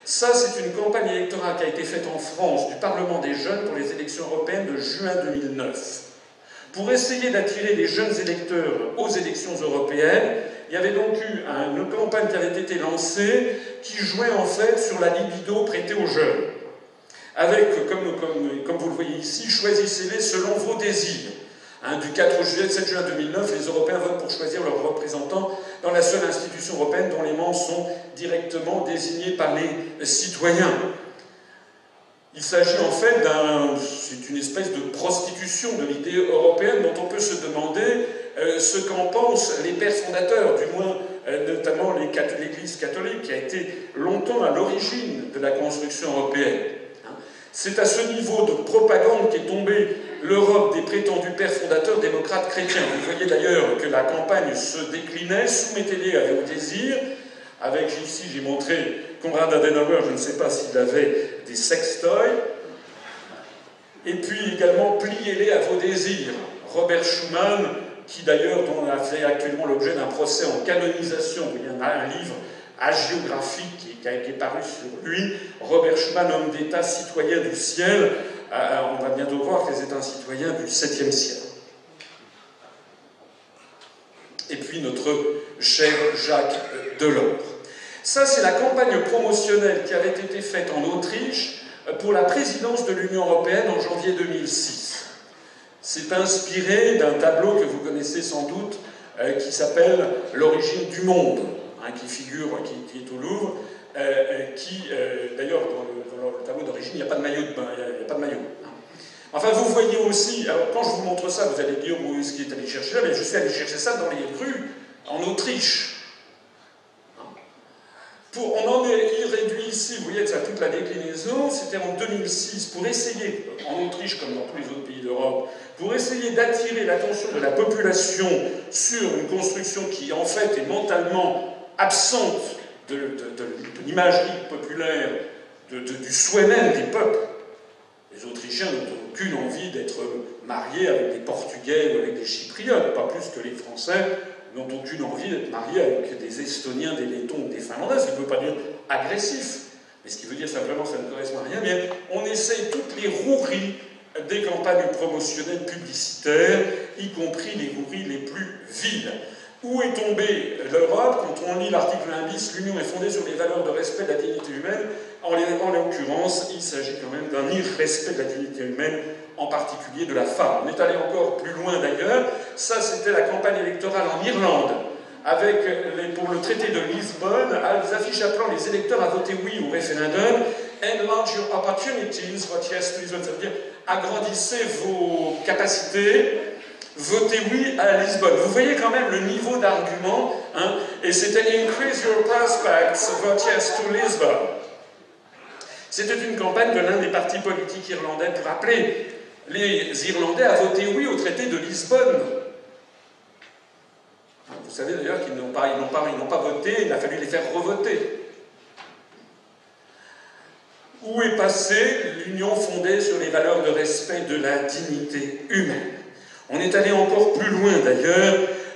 Ça, c'est une campagne électorale qui a été faite en France du Parlement des jeunes pour les élections européennes de juin 2009. Pour essayer d'attirer les jeunes électeurs aux élections européennes, il y avait donc eu une campagne qui avait été lancée qui jouait en fait sur la libido prêtée aux jeunes. Avec, comme vous le voyez ici, choisissez-les selon vos désirs. Du 4 juillet, 7 juin 2009, les Européens votent pour choisir leurs représentants dans la seule institution européenne dont les membres sont directement désignés par les citoyens. Il s'agit en fait c'est une espèce de prostitution de l'idée européenne dont on peut se demander ce qu'en pensent les pères fondateurs, du moins notamment l'Église catholique, qui a été longtemps à l'origine de la construction européenne. C'est à ce niveau de propagande qu'est tombée l'Europe des prétendus pères fondateurs démocrates chrétiens. Vous voyez d'ailleurs que la campagne se déclinait, soumettez-les à vos désirs. Avec ici, j'ai montré Konrad Adenauer, je ne sais pas s'il avait des sextoys. Et puis également, pliez-les à vos désirs. Robert Schuman, qui d'ailleurs a fait actuellement l'objet d'un procès en canonisation, il y en a un livre hagiographique qui a été paru sur lui, Robert Schuman, homme d'État, citoyen du ciel. On va bientôt voir que c'est un citoyen du 7e siècle. Et puis notre cher Jacques Delors. Ça, c'est la campagne promotionnelle qui avait été faite en Autriche pour la présidence de l'Union européenne en janvier 2006. C'est inspiré d'un tableau que vous connaissez sans doute, qui s'appelle « L'origine du monde », qui figure, qui est au Louvre, d'ailleurs, dans le tableau d'origine, il n'y a pas de maillot de bain, il n'y a pas de maillot. Enfin, vous voyez aussi, alors quand je vous montre ça, vous allez dire où est-ce qu'il est allé chercher là, mais je suis allé chercher ça dans les rues, en Autriche. On en est réduit ici, vous voyez que ça a toute la déclinaison, c'était en 2006, pour essayer, en Autriche comme dans tous les autres pays d'Europe, pour essayer d'attirer l'attention de la population sur une construction qui en fait est mentalement absente de l'imagerie populaire, du souhait même des peuples. Les Autrichiens n'ont aucune envie d'être mariés avec des Portugais ou avec des Chypriotes, pas plus que les Français n'ont aucune envie d'être mariés avec des Estoniens, des Lettons ou des Finlandais, ce qui ne veut pas dire agressif, mais ce qui veut dire simplement que ça ne correspond à rien, mais on essaye toutes les roueries des campagnes promotionnelles publicitaires, y compris les roueries les plus viles. Où est tombée l'Europe? Quand on lit l'article 1 bis, l'Union est fondée sur les valeurs de respect de la dignité humaine. En l'occurrence, il s'agit quand même d'un irrespect de la dignité humaine, en particulier de la femme. On est allé encore plus loin d'ailleurs. Ça, c'était la campagne électorale en Irlande, avec, pour le traité de Lisbonne, des affiches appelant les électeurs à voter oui au référendum. Enlarge your opportunities, vote yes to Lisbonne. Ça veut dire agrandissez vos capacités. Votez oui à Lisbonne. Vous voyez quand même le niveau d'argument, et c'était increase your prospects, vote yes to Lisbonne. C'était une campagne de l'un des partis politiques irlandais pour appeler les Irlandais à voter oui au traité de Lisbonne. Vous savez d'ailleurs qu'ils n'ont pas voté, il a fallu les faire revoter. Où est passée l'union fondée sur les valeurs de respect de la dignité humaine? On est allé encore plus loin d'ailleurs,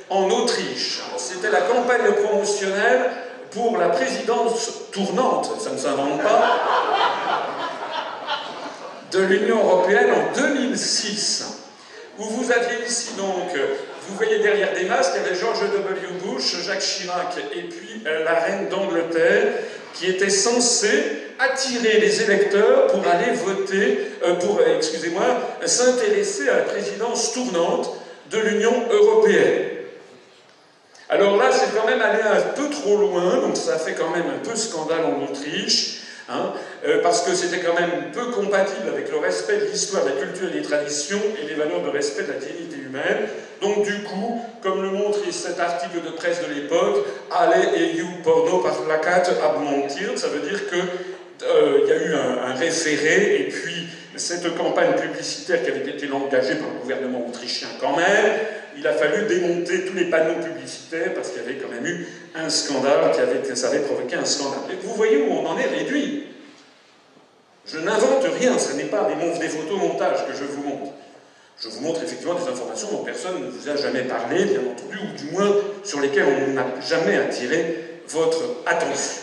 en Autriche. C'était la campagne promotionnelle pour la présidence tournante, ça ne s'invente pas, de l'Union européenne en 2006, où vous aviez ici donc, vous voyez derrière des masques, il y avait George W. Bush, Jacques Chirac et puis la reine d'Angleterre, qui était censée attirer les électeurs pour aller voter, s'intéresser à la présidence tournante de l'Union européenne. Alors là, c'est quand même aller un peu trop loin, donc ça fait quand même un peu scandale en Autriche, parce que c'était quand même peu compatible avec le respect de l'histoire, de la culture et des traditions et les valeurs de respect de la dignité humaine. Donc du coup, comme le montre cet article de presse de l'époque, Ale EU porno parlakat abmontir, ça veut dire que il y a eu un référé, et puis cette campagne publicitaire qui avait été engagée par le gouvernement autrichien quand même, il a fallu démonter tous les panneaux publicitaires parce qu'il y avait quand même eu un scandale, ça avait provoqué un scandale. Et vous voyez où on en est réduit. Je n'invente rien, ce n'est pas des photomontages que je vous montre. Je vous montre effectivement des informations dont personne ne vous a jamais parlé, bien entendu, ou du moins sur lesquelles on n'a jamais attiré votre attention.